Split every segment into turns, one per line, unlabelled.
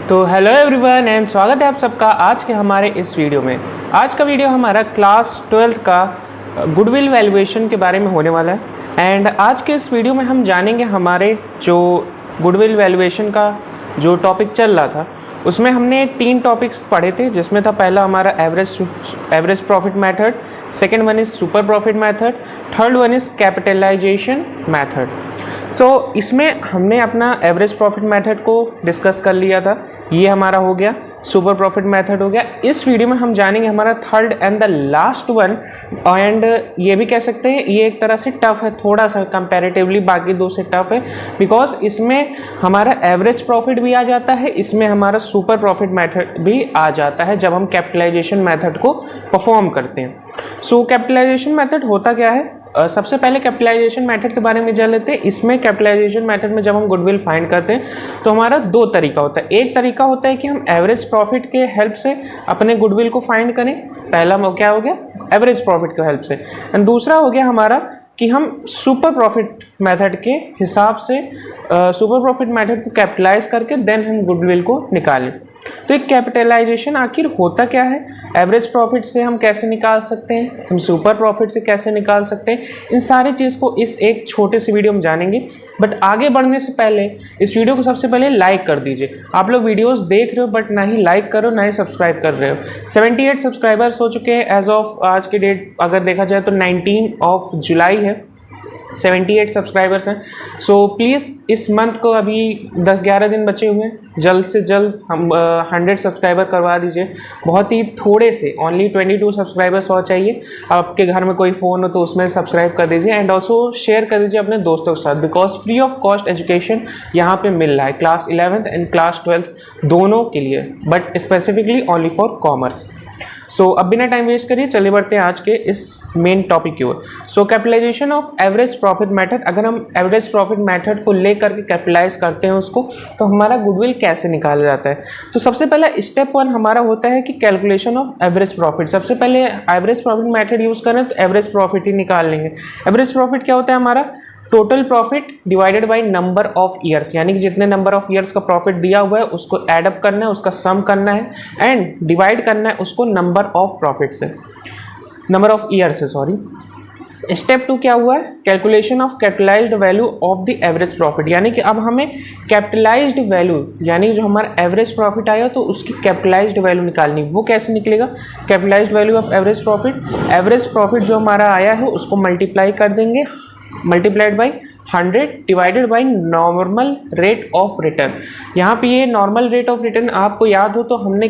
तो hello everyone and स्वागत है आप सबका आज के हमारे इस वीडियो में। आज का वीडियो हमारा क्लास 12th का गुडविल वैल्यूएशन के बारे में होने वाला है। एंड आज के इस वीडियो में हम जानेंगे हमारे जो गुडविल वैल्यूएशन का जो टॉपिक चल रहा था उसमें हमने 3 टॉपिक्स पढ़े थे, जिसमें था पहला हमारा average profit method, second one is super profit method, third one is capitalization method. तो इसमें हमने अपना एवरेज प्रॉफिट मेथड को डिस्कस कर लिया था, ये हमारा हो गया, सुपर प्रॉफिट मेथड हो गया। इस वीडियो में हम जानेंगे हमारा third and the last one, and ये भी कह सकते हैं ये एक तरह से टफ है, थोड़ा सा कंपैरेटिवली बाकी दो से टफ है, बिकॉज इसमें हमारा एवरेज प्रॉफिट भी आ जाता है, इसमें हमारा सुपर प्रॉफिट मेथड भी आ जाता है जब हम कैपिटलाइजेशन मेथड को परफॉर्म करते हैं। सो कैपिटलाइजेशन मेथड होता क्या है, सबसे पहले कैपिटलाइजेशन मेथड के बारे में जान लेते हैं। इसमें कैपिटलाइजेशन मेथड में जब हम गुडविल फाइंड करते हैं तो हमारा 2 तरीका होता है। एक तरीका होता है कि हम एवरेज प्रॉफिट के हेल्प से अपने गुडविल को फाइंड करें, पहला क्या हो गया एवरेज प्रॉफिट के हेल्प से, एंड दूसरा हो गया हमारा कि हम सुपर प्रॉफिट मेथड के हिसाब से सुपर प्रॉफिट मेथड को कैपिटलाइज करके देन हम गुडविल को निकालें। तो एक कैपिटलाइजेशन आखिर होता क्या है, एवरेज प्रॉफिट से हम कैसे निकाल सकते हैं, हम सुपर प्रॉफिट से कैसे निकाल सकते हैं, इन सारी चीज़ को इस एक छोटे से वीडियो में जानेंगे। बट आगे बढ़ने से पहले इस वीडियो को सबसे पहले लाइक कर दीजिए। आप लोग वीडियोस देख रहे हो बट ना ही लाइक करो ना ही सब्सक्राइब कर रहे हो। 78 सब्सक्राइबर्स हो चुके हैं एज ऑफ आज के डेट, अगर देखा जाए तो 19 जुलाई है, 78 सब्सक्राइबर्स हैं। सो प्लीज़ इस मंथ को अभी 10-11 दिन बचे हुए हैं, जल्द से जल्द हम 100 सब्सक्राइबर करवा दीजिए। बहुत ही थोड़े से ओनली 22 सब्सक्राइबर्स और चाहिए। आपके घर में कोई फ़ोन हो तो उसमें सब्सक्राइब कर दीजिए एंड ऑल्सो शेयर कर दीजिए अपने दोस्तों के साथ, because free of cost education यहाँ पे मिल रहा है class 11th and class 12th दोनों के लिए, but specifically only for commerce. So अब बिना टाइम वेस्ट करिए चले बढ़ते हैं आज के इस मेन टॉपिक की ओर। So capitalisation of average profit method, अगर हम एवरेज प्रॉफिट मेथड को लेकर के कैपिटलाइज करते हैं उसको, तो हमारा गुडविल कैसे निकाला जाता है। तो सबसे पहला स्टेप 1 हमारा होता है कि कैलकुलेशन ऑफ एवरेज प्रॉफिट। सबसे पहले एवरेज प्रॉफिट मेथड यूज़ करें तो एवरेज प्रॉफिट ही निकाल लेंगे। एवरेज प्रॉफिट क्या होता है हमारा, total profit divided by number of years, यानी कि जितने नंबर ऑफ ईयर्स का प्रॉफिट दिया हुआ है उसको एड अप करना है, उसका सम करना है एंड डिवाइड करना है उसको नंबर ऑफ प्रॉफिट से, नंबर ऑफ ईयर से, सॉरी। स्टेप 2 क्या हुआ है, calculation of capitalised value of the average profit, यानी कि अब हमें कैपिटलाइज्ड वैल्यू, यानी जो हमारा एवरेज प्रॉफिट आया तो उसकी कैपिटलाइज्ड वैल्यू निकालनी। वो कैसे निकलेगा, capitalised value of average profit, average profit जो हमारा आया है उसको मल्टीप्लाई कर देंगे, multiplied by 100 divided by normal rate of return. यहाँ पे ये नॉर्मल रेट ऑफ रिटर्न आपको याद हो तो हमने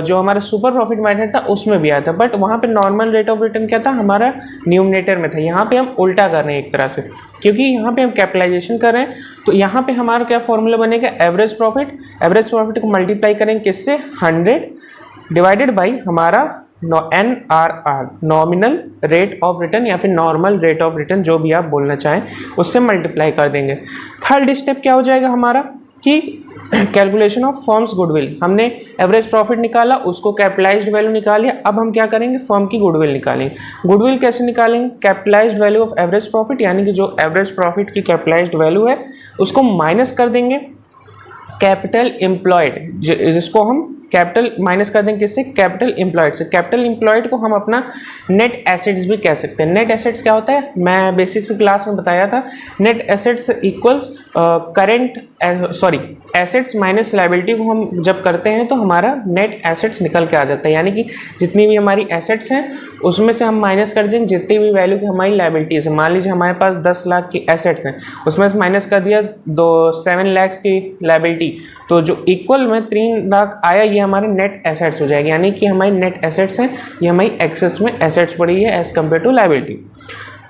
जो हमारा सुपर प्रॉफिट मेथड था उसमें भी आया था, बट वहाँ पे नॉर्मल रेट ऑफ रिटर्न क्या था, हमारा न्यूमरेटर में था। यहाँ पे हम उल्टा कर रहे हैं एक तरह से, क्योंकि यहाँ पे हम कैपिटलाइजेशन कर रहे हैं तो यहाँ पे हमारा क्या फॉर्मूला बनेगा, एवरेज प्रॉफिट को मल्टीप्लाई करेंगे किससे, 100 डिवाइडेड बाई हमारा NRR, nominal rate of return या फिर नॉर्मल रेट ऑफ रिटर्न, जो भी आप बोलना चाहें, उससे मल्टीप्लाई कर देंगे। थर्ड स्टेप क्या हो जाएगा हमारा कि कैलकुलेशन ऑफ फर्म्स गुडविल। हमने एवरेज प्रॉफिट निकाला, उसको कैपिटलाइज्ड वैल्यू निकाली, अब हम क्या करेंगे, फर्म की गुडविल निकालेंगे। गुडविल कैसे निकालेंगे, capitalised value of average profit, यानी कि जो एवरेज प्रॉफिट की कैपिटलाइज्ड वैल्यू है उसको माइनस कर देंगे कैपिटल एम्प्लॉयड, जिसको हम कैपिटल माइनस कर देंगे किससे, कैपिटल एम्प्लॉयड से। कैपिटल एम्प्लॉयड को हम अपना नेट एसेट्स भी कह सकते हैं। नेट एसेट्स क्या होता है, मैं बेसिक्स क्लास में बताया था, net assets equals assets minus liability को हम जब करते हैं तो हमारा नेट एसेट्स निकल के आ जाता है, यानी कि जितनी भी हमारी एसेट्स हैं उसमें से हम माइनस कर देंगे जितनी भी वैल्यू की हमारी लायबिलिटीज है। मान लीजिए हमारे पास 10 लाख की एसेट्स हैं, उसमें से माइनस कर दिया 7 लाख की लायबिलिटी, तो जो इक्वल में 3 लाख आया, ये हमारे नेट एसेट्स हो जाएगी, यानी कि हमारी नेट एसेट्स हैं, ये हमारी एक्सेस में एसेट्स पड़ी है एज कम्पेयर टू लायबिलिटी।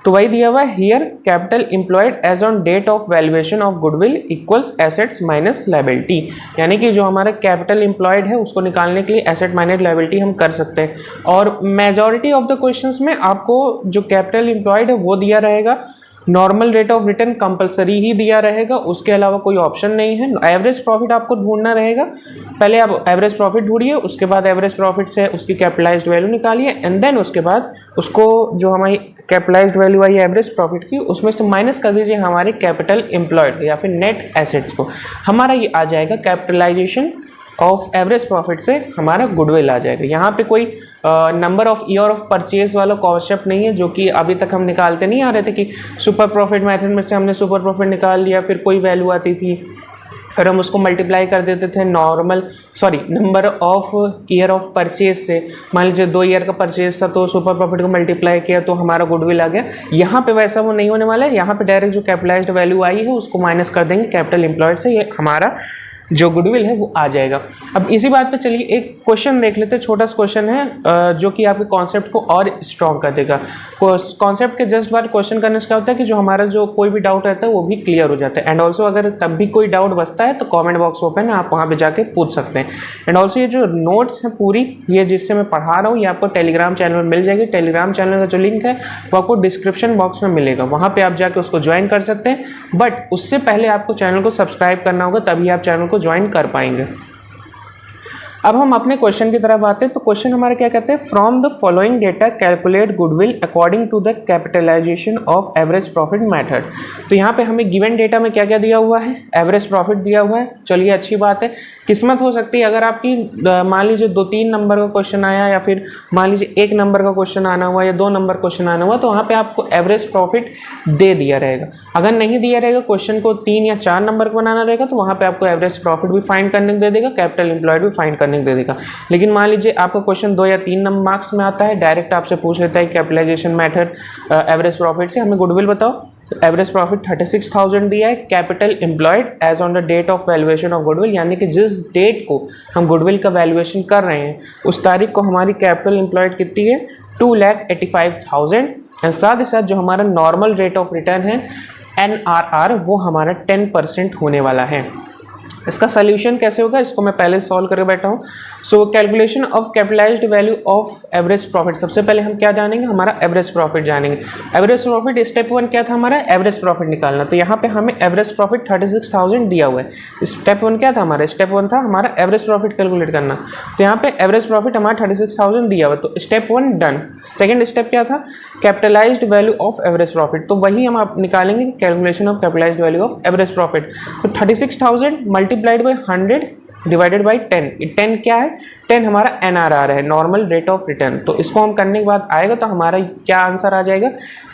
तो वही दिया हुआ है here, capital employed as on date of valuation of goodwill equals assets minus liability, यानी कि जो हमारा कैपिटल एम्प्लॉयड है उसको निकालने के लिए एसेट माइनस लायबिलिटी हम कर सकते हैं। और मेजॉरिटी ऑफ द क्वेश्चंस में आपको जो कैपिटल एम्प्लॉयड है वो दिया रहेगा, normal rate of return compulsory ही दिया रहेगा, उसके अलावा कोई ऑप्शन नहीं है। एवरेज प्रॉफिट आपको ढूंढना रहेगा, पहले आप एवरेज प्रॉफिट ढूंढिए, उसके बाद एवरेज प्रॉफिट से उसकी कैपिटलाइज्ड वैल्यू निकालिए एंड देन उसके बाद उसको जो हमारी capitalised value I average profit की उसमें से माइनस कर दीजिए हमारे कैपिटल एम्प्लॉयड या फिर नेट एसेट्स को, हमारा ये आ जाएगा कैपिटलाइजेशन ऑफ एवरेज प्रॉफिट से हमारा गुडविल आ जाएगा। यहाँ पे कोई number of year of purchase वाला कॉन्सेप्ट नहीं है जो कि अभी तक हम निकालते नहीं आ रहे थे कि सुपर प्रॉफिट मेथड में से हमने सुपर प्रॉफिट निकाल लिया, फिर कोई वैल्यू आती थी, फिर हम उसको मल्टीप्लाई कर देते थे number of year of purchase से। मान लीजिए 2 ईयर का परचेज था तो सुपर प्रॉफिट को मल्टीप्लाई किया तो हमारा गुडविल आ गया। यहाँ पे वैसा वो नहीं होने वाला है, यहाँ पे डायरेक्ट जो कैपिटलाइज्ड वैल्यू आई है उसको माइनस कर देंगे कैपिटल एम्प्लॉयड से, ये हमारा जो गुडविल है वो आ जाएगा। अब इसी बात पे चलिए एक क्वेश्चन देख लेते हैं, छोटा सा क्वेश्चन है जो कि आपके कॉन्सेप्ट को और स्ट्रॉन्ग कर देगा। कॉन्सेप्ट के जस्ट बाद क्वेश्चन करने से क्या होता है कि जो हमारा जो कोई भी डाउट रहता है वो भी क्लियर हो जाता है। एंड ऑल्सो अगर तब भी कोई डाउट बचता है तो कॉमेंट बॉक्स ओपन है, आप वहाँ पे जाके पूछ सकते हैं। एंड ऑल्सो ये जो नोट्स है पूरी ये जिससे मैं पढ़ा रहा हूँ ये आपको टेलीग्राम चैनल में मिल जाएगी। टेलीग्राम चैनल का जो लिंक है वो आपको डिस्क्रिप्शन बॉक्स में मिलेगा, वहाँ पे आप जाके उसको ज्वाइन कर सकते हैं। बट उससे पहले आपको चैनल को सब्सक्राइब करना होगा, तभी आप चैनल को ज्वाइन कर पाएंगे। अब हम अपने क्वेश्चन की तरफ आते हैं। तो क्वेश्चन हमारे क्या कहते हैं, from the following data calculate goodwill according to the capitalization of average profit method. तो यहाँ पे हमें गिवन डेटा में क्या क्या दिया हुआ है, एवरेज प्रॉफिट दिया हुआ है। चलिए अच्छी बात है, किस्मत हो सकती है अगर आपकी मान लीजिए 2-3 नंबर का क्वेश्चन आया या फिर मान लीजिए 1 नंबर का क्वेश्चन आना हुआ या 2 नंबर क्वेश्चन आना हुआ तो वहाँ पे आपको एवरेज प्रॉफिट दे दिया रहेगा। अगर नहीं दिया रहेगा, क्वेश्चन को 3 या 4 नंबर का बनाना रहेगा तो वहाँ पे आपको एवरेज प्रॉफिट भी फाइंड करने को दे देगा, कैपिटल एम्प्लॉयड भी फाइंड करने को दे देगा। लेकिन मान लीजिए आपका क्वेश्चन 2 या 3 नंबर मार्क्स में आता है, डायरेक्ट आपसे पूछ लेता है कैपिटलाइजेशन मेथड एवरेज प्रॉफिट से हमें गुडविल बताओ। एवरेज प्रॉफिट 36,000 दिया है, capital employed as on the date of valuation of goodwill, यानी कि जिस डेट को हम गुडविल का वैल्यूएशन कर रहे हैं उस तारीख को हमारी कैपिटल एम्प्लॉयड कितनी है, 2,85,000। एंड साथ ही साथ जो हमारा नॉर्मल रेट ऑफ रिटर्न है NRR वो हमारा 10% होने वाला है। इसका सोल्यूशन कैसे होगा, इसको मैं पहले सॉल्व करके बैठा हूँ। So calculation of capitalised value of average profit, सबसे पहले हम क्या जानेंगे, हमारा एवरेज प्रॉफिट जानेंगे। एवरेज प्रॉफिट स्टेप 1 क्या था हमारा, एवरेज प्रॉफिट निकालना। तो यहाँ पे हमें एवरेज प्रॉफिट 36,000 दिया हुआ है। स्टेप 1 क्या था हमारा, स्टेप 1 था हमारा एवरेज प्रॉफिट कैलकुलेट करना। तो यहाँ पे एवरेज प्रॉफिट हमारा 36,000 दिया हुआ, तो स्टेप 1 डन। सेकेंड स्टेप क्या था, capitalised value of average profit, तो वही हम आप निकालेंगे calculation of capitalised value of average profit. तो 36,000 मल्टीप्लाइड बाई 100 डिवाइडेड बाई 10। 10 क्या है, 10 हमारा NRR है, नॉर्मल रेट ऑफ रिटर्न। तो इसको हम करने के बाद आएगा तो हमारा क्या आंसर आ जाएगा,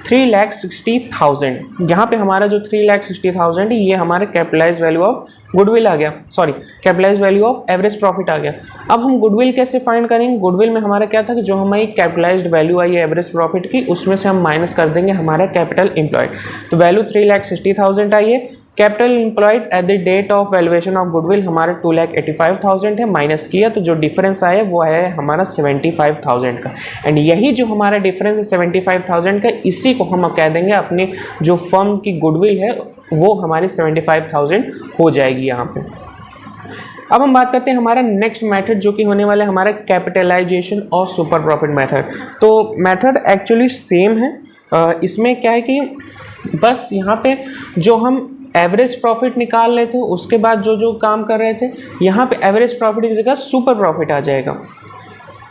3,60,000। यहाँ पे हमारा जो 3,60,000 है ये हमारे कैपिटलाइज वैल्यू ऑफ गुडविल आ गया, sorry capitalise value of average profit आ गया। अब हम गुडविल कैसे फाइंड करेंगे, गुडविल में हमारा क्या था कि जो हमारी कैपिटलाइज्ड वैल्यू आई है एवरेज प्रॉफिट की उसमें से हम माइनस कर देंगे हमारा कैपिटल एम्प्लॉयड। तो वैल्यू 3,60,000 आई है, capital employed at the date of valuation of goodwill हमारे 2,85,000 है, माइनस किया तो जो डिफरेंस आया वो है हमारा 75,000 का। एंड यही जो हमारा डिफरेंस है 75,000 का, इसी को हम कह देंगे अपने जो फर्म की गुडविल है वो हमारी 75,000 हो जाएगी यहाँ पे। अब हम बात करते हैं हमारा नेक्स्ट मेथड जो कि होने वाला है हमारा कैपिटलाइजेशन और सुपर प्रॉफिट मेथड। तो मेथड एक्चुअली सेम है, इसमें क्या है कि बस यहाँ पे जो हम एवरेज प्रॉफिट निकाल रहे थे उसके बाद जो जो काम कर रहे थे यहाँ पे एवरेज प्रॉफिट की जगह सुपर प्रॉफिट आ जाएगा।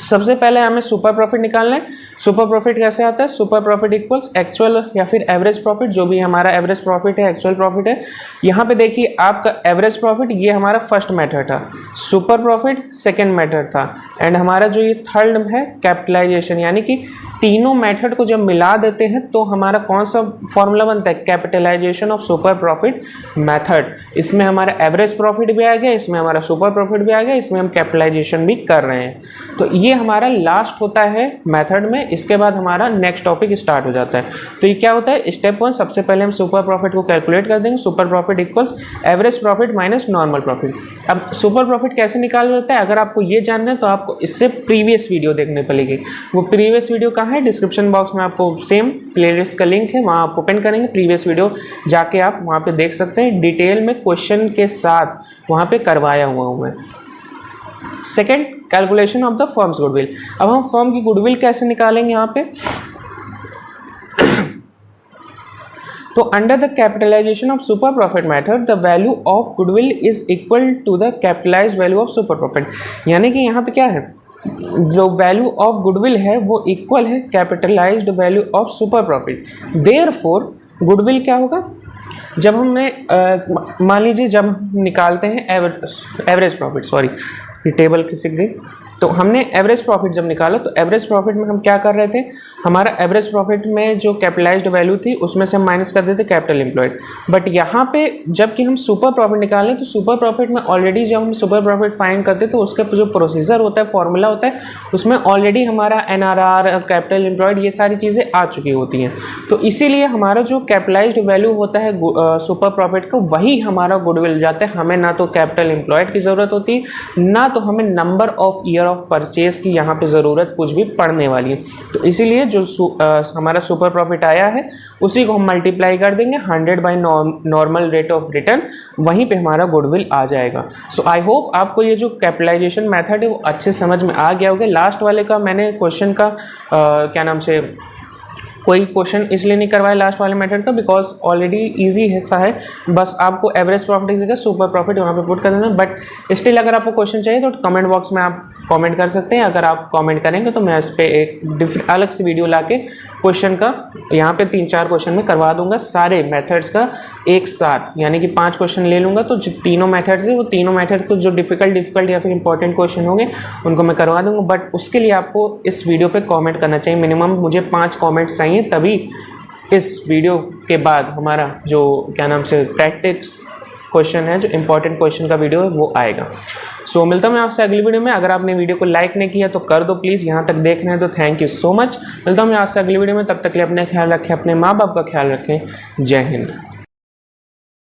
सबसे पहले हमें सुपर प्रॉफिट निकालना है। सुपर प्रॉफिट कैसे आता है, सुपर प्रॉफिट इक्वल्स एक्चुअल या फिर एवरेज प्रॉफिट, जो भी हमारा एवरेज प्रॉफिट है एक्चुअल प्रॉफिट है। यहाँ पे देखिए आपका एवरेज प्रॉफिट ये हमारा फर्स्ट मेथड था, सुपर प्रॉफिट सेकेंड मेथड था, एंड हमारा जो ये थर्ड है कैपिटलाइजेशन, यानी कि तीनों मेथड को जब मिला देते हैं तो हमारा कौन सा फॉर्मूला बनता है, capitalization of super profit method. इसमें हमारा एवरेज प्रॉफिट भी आ गया, इसमें हमारा सुपर प्रॉफिट भी आ गया, इसमें हम कैपिटलाइजेशन भी कर रहे हैं। तो ये हमारा लास्ट होता है मेथड में, इसके बाद हमारा नेक्स्ट टॉपिक स्टार्ट हो जाता है। तो ये क्या होता है, स्टेप 1 सबसे पहले हम सुपर प्रॉफिट को कैलकुलेट कर देंगे। Super profit equals average profit minus normal profit. अब सुपर प्रॉफिट कैसे निकाला जाता है, अगर आपको ये जानना है तो आपको इससे प्रीवियस वीडियो देखने पड़ेगी। वो प्रीवियस वीडियो कहाँ है, डिस्क्रिप्शन बॉक्स में आपको सेम प्लेलिस्ट का लिंक है, वहाँ आप ओपन करेंगे प्रीवियस वीडियो, जाके आप वहाँ पे देख सकते हैं डिटेल में क्वेश्चन के साथ वहाँ पे करवाया हुआ हूँ मैं। Second, calculation of the firms goodwill. अब हम फर्म की गुडविल कैसे निकालेंगे यहाँ पे तो under the capitalization of super profit method the value of goodwill is equal to the capitalized value of super profit. यानी कि यहाँ पे क्या है, जो वैल्यू ऑफ गुडविल है वो इक्वल है capitalised value of super profit. Therefore goodwill क्या होगा, जब हमने मान लीजिए जब हम निकालते हैं एवरेज प्रॉफिट, सॉरी ये टेबल खिसक गई, तो हमने एवरेज प्रॉफिट जब निकाला तो एवरेज प्रॉफिट में हम क्या कर रहे थे, हमारा एवरेज प्रॉफिट में जो कैपिटलाइज्ड वैल्यू थी उसमें से हम माइनस कर देते कैपिटल एम्प्लॉयड। बट यहाँ पे जबकि हम सुपर प्रॉफिट निकालें तो सुपर प्रॉफिट में ऑलरेडी जब हम सुपर प्रॉफिट फाइंड करते तो उसका जो प्रोसीजर होता है, फॉर्मूला होता है, उसमें ऑलरेडी हमारा NRR, कैपिटल एम्प्लॉयड, ये सारी चीज़ें आ चुकी होती हैं। तो इसीलिए हमारा जो कैपिटलाइज्ड वैल्यू होता है सुपर प्रॉफिट का, वही हमारा गुडविल जाता है। हमें ना तो कैपिटल एम्प्लॉयड की ज़रूरत होती है, ना तो हमें number of year of purchase की यहाँ पे ज़रूरत कुछ भी पड़ने वाली है। तो इसीलिए जो हमारा सुपर प्रॉफिट आया है उसी को हम मल्टीप्लाई कर देंगे 100 by normal rate of return, वहीं पे हमारा गुडविल आ जाएगा। सो आई होप आपको ये जो कैपिटलाइजेशन मेथड है वो अच्छे समझ में आ गया होगा। लास्ट वाले का मैंने क्वेश्चन का क्या नाम से कोई क्वेश्चन इसलिए नहीं करवाया लास्ट वाले मेथड का, बिकॉज ऑलरेडी ईजी हिस्सा है, बस आपको एवरेज प्रॉफिट की जगह सुपर प्रॉफिट वहाँ पे पुट कर देना। बट स्टिल अगर आपको क्वेश्चन चाहिए तो कमेंट बॉक्स में आप कमेंट कर सकते हैं। अगर आप कमेंट करेंगे तो मैं इस पर एक अलग से वीडियो लाके क्वेश्चन का यहाँ पे 3-4 क्वेश्चन में करवा दूंगा, सारे मेथड्स का एक साथ, यानी कि 5 क्वेश्चन ले लूँगा। तो जो तीनों मेथड्स है वो तीनों मेथड को जो डिफिकल्ट या फिर इंपॉर्टेंट क्वेश्चन होंगे उनको मैं करवा दूंगा। बट उसके लिए आपको इस वीडियो पे कमेंट करना चाहिए, मिनिमम मुझे 5 कमेंट्स चाहिए, तभी इस वीडियो के बाद हमारा जो क्या नाम से प्रैक्टिस क्वेश्चन है, जो इंपॉर्टेंट क्वेश्चन का वीडियो है वो आएगा। सो मिलता हूँ मैं आपसे अगली वीडियो में। अगर आपने वीडियो को लाइक नहीं किया तो कर दो प्लीज़, यहाँ तक देख रहे हैं तो थैंक यू सो मच। मिलता हूँ मैं आपसे अगली वीडियो में, तब तक के लिए अपने ख्याल रखें, अपने माँ बाप का ख्याल रखें। जय हिंद।